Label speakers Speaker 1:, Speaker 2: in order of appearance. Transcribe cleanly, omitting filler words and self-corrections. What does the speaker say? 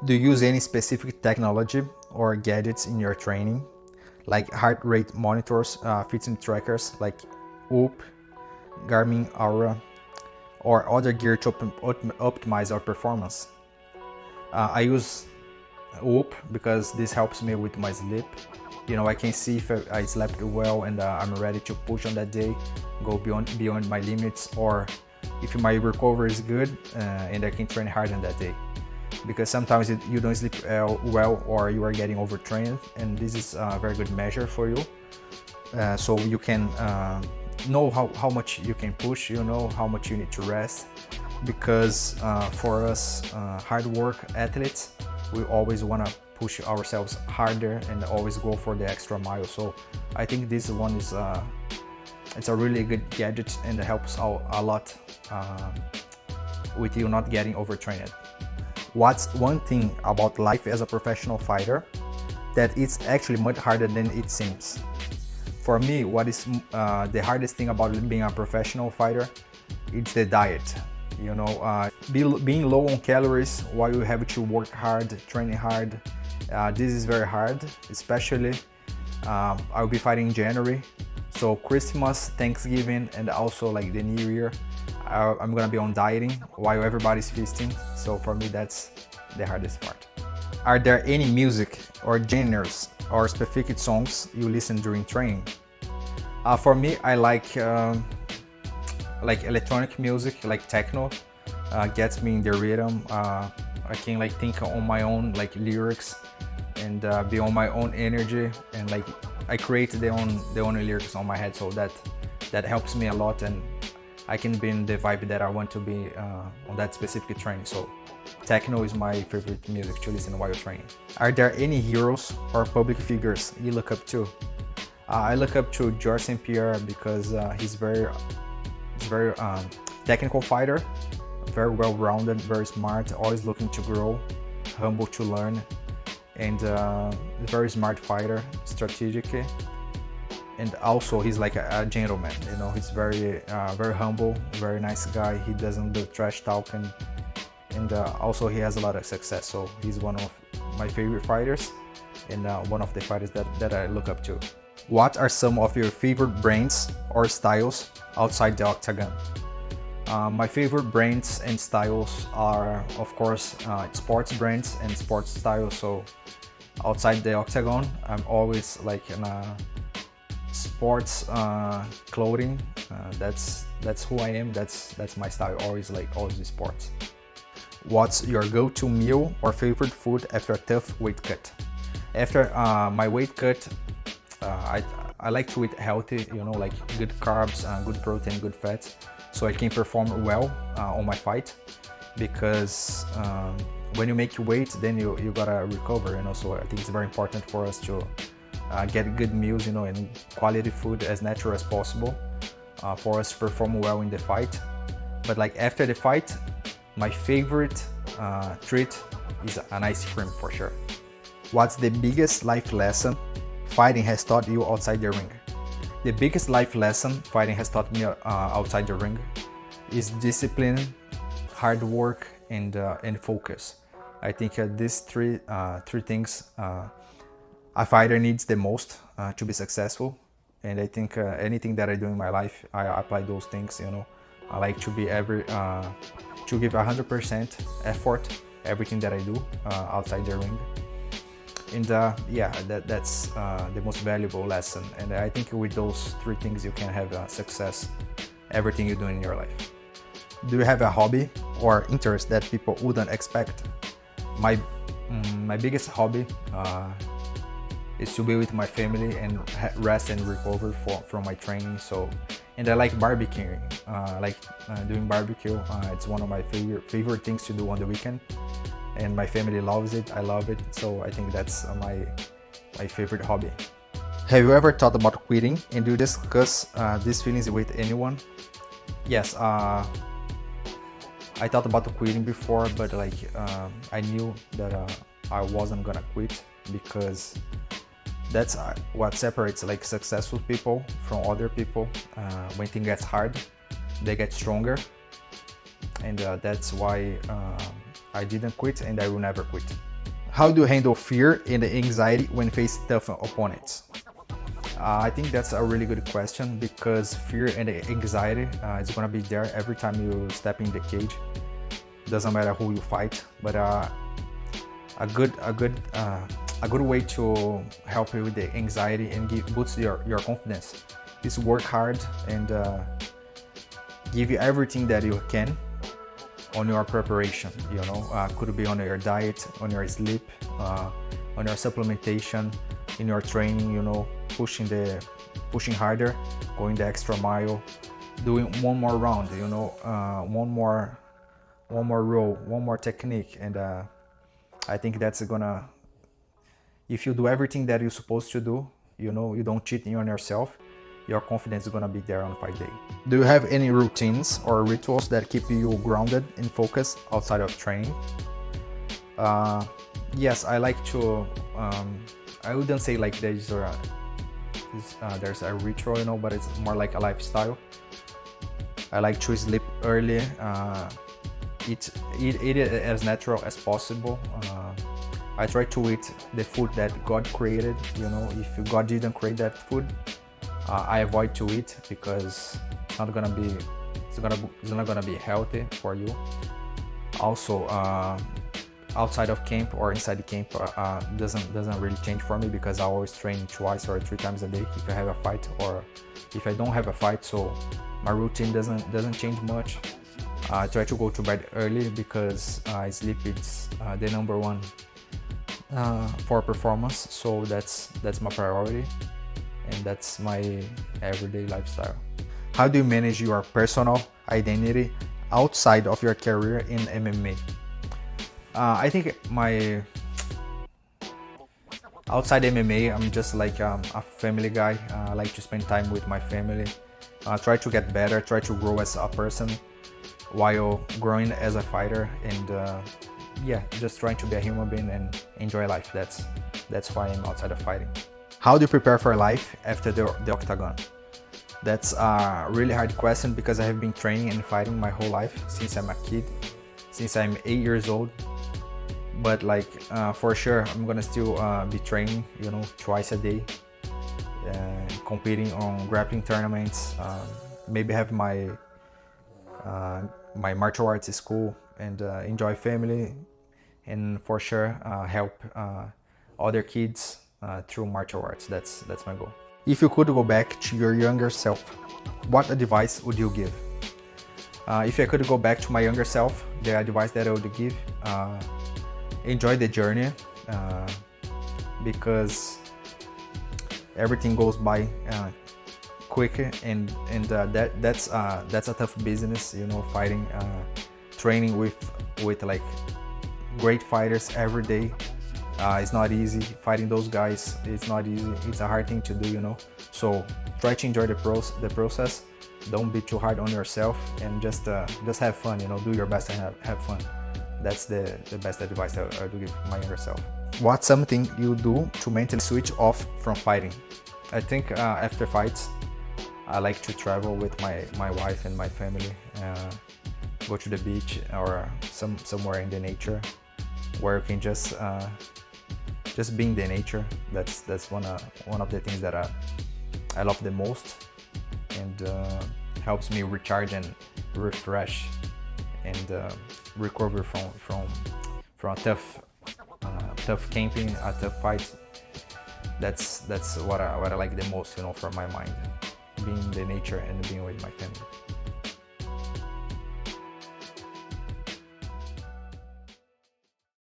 Speaker 1: Do you use any specific technology or gadgets in your training, like heart rate monitors, fitness trackers like Whoop, Garmin Aura, or other gear to optimize our performance? I use Whoop because this helps me with my sleep. I can see if I slept well and I'm ready to push on that day, go beyond my limits, or if my recovery is good and I can train hard on that day. Because sometimes you don't sleep well, or you are getting overtrained, and this is a very good measure for you. So you can know how much you can push, how much you need to rest. Because for us hard work athletes, we always want to push ourselves harder and always go for the extra mile. So I think this one is it's a really good gadget and it helps out a lot with you not getting overtrained. What's one thing about life as a professional fighter that it's actually much harder than it seems? For me, what is the hardest thing about being a professional fighter? It's the diet. Being low on calories while you have to work hard, training hard. This is very hard, especially I'll be fighting in January. So Christmas, Thanksgiving, and also like the New Year, I'm gonna be on dieting while everybody's feasting. So for me, that's the hardest part. Are there any music or genres or specific songs you listen during training? For me, I like electronic music, like techno. Gets me in the rhythm. I can think on my own lyrics and be on my own energy, and I create the own lyrics on my head, so that helps me a lot, and I can be in the vibe that I want to be on that specific training. So techno is my favorite music to listen while training. Are there any heroes or public figures you look up to? I look up to George St. Pierre because he's very technical fighter, very well-rounded, very smart, always looking to grow, humble to learn, and very smart fighter, strategic, and also he's like a gentleman. He's very humble, very nice guy. He doesn't do trash talking, and also he has a lot of success. So he's one of my favorite fighters, and one of the fighters that I look up to. What are some of your favorite brands or styles outside the octagon? My favorite brands and styles are, of course, sports brands and sports styles. So outside the octagon, I'm always in a sports clothing. That's who I am. That's my style. Always always sports. What's your go-to meal or favorite food after a tough weight cut? After my weight cut, I like to eat healthy, good carbs, good protein, good fats, so I can perform well on my fight. Because when you make weight, then you gotta recover, so I think it's very important for us to get good meals, and quality food as natural as possible for us to perform well in the fight. But after the fight, my favorite treat is an ice cream for sure. What's the biggest life lesson fighting has taught you outside the ring? The biggest life lesson fighting has taught me outside the ring is discipline, hard work, and focus. I think these three things a fighter needs the most to be successful. And I think anything that I do in my life, I apply those things. I like to be to give 100% effort everything that I do outside the ring. And yeah, that's the most valuable lesson. And I think with those three things, you can have success everything you do in your life. Do you have a hobby or interest that people wouldn't expect? My biggest hobby is to be with my family and rest and recover from my training. And I like barbecuing. Doing barbecue. It's one of my favorite things to do on the weekend. And my family loves it, I love it, so I think that's my favorite hobby. Have you ever thought about quitting, and do you discuss these feelings with anyone? Yes, I thought about quitting before, but I knew that I wasn't gonna quit, because that's what separates successful people from other people. When things get hard, they get stronger, and that's why I didn't quit and I will never quit. How do you handle fear and anxiety when face tough opponents? I think that's a really good question, because fear and anxiety is gonna be there every time you step in the cage. Doesn't matter who you fight, but a good way to help you with the anxiety and boost your confidence is work hard and give you everything that you can on your preparation. You know, could be on your diet, on your sleep, on your supplementation, in your training. You know, pushing harder, going the extra mile, doing one more round. You know, one more row, one more technique, and I think that's gonna. If you do everything that you're supposed to do, you know, you don't cheat on yourself, your confidence is gonna be there on fight day. Do you have any routines or rituals that keep you grounded and focused outside of training? Yes, I like to, I wouldn't say like there's a ritual, you know, but it's more like a lifestyle. I like to sleep early, eat it as natural as possible. I try to eat the food that God created. You know, if God didn't create that food, I avoid to eat, because it's not gonna be healthy for you. Also, outside of camp or inside the camp doesn't really change for me, because I always train 2 or 3 times a day if I have a fight or if I don't have a fight. So my routine doesn't change much. I try to go to bed early, because sleep is the number one for performance. So that's my priority, and that's my everyday lifestyle. How do you manage your personal identity outside of your career in MMA? I think my outside MMA, I'm just like a family guy. I like to spend time with my family, try to get better, try to grow as a person while growing as a fighter, and yeah, just trying to be a human being and enjoy life. That's why I'm outside of fighting. How do you prepare for life after the octagon? That's a really hard question, because I have been training and fighting my whole life since I'm a kid, since I'm 8 years old. But like for sure, I'm gonna still be training, you know, twice a day, competing on grappling tournaments, maybe have my martial arts school, and enjoy family, and for sure help other kids through martial arts. That's my goal. If you could go back to your younger self, what advice would you give? If I could go back to my younger self, the advice that I would give, enjoy the journey, because everything goes by quick, and that's a tough business, you know, fighting, training with like great fighters every day. It's not easy. Fighting those guys, it's not easy. It's a hard thing to do, you know. So try to enjoy the process. Don't be too hard on yourself, and just have fun, you know. Do your best and have fun. That's the best advice I do give my younger self. What's something you do to mentally switch off from fighting? I think after fights, I like to travel with my wife and my family, go to the beach or somewhere in the nature, where you can just be in the nature. That's one of the things that I love the most, and helps me recharge and refresh, and recover from a tough camping, a tough fight. That's what I like the most, you know, for my mind, being in the nature and being with my family.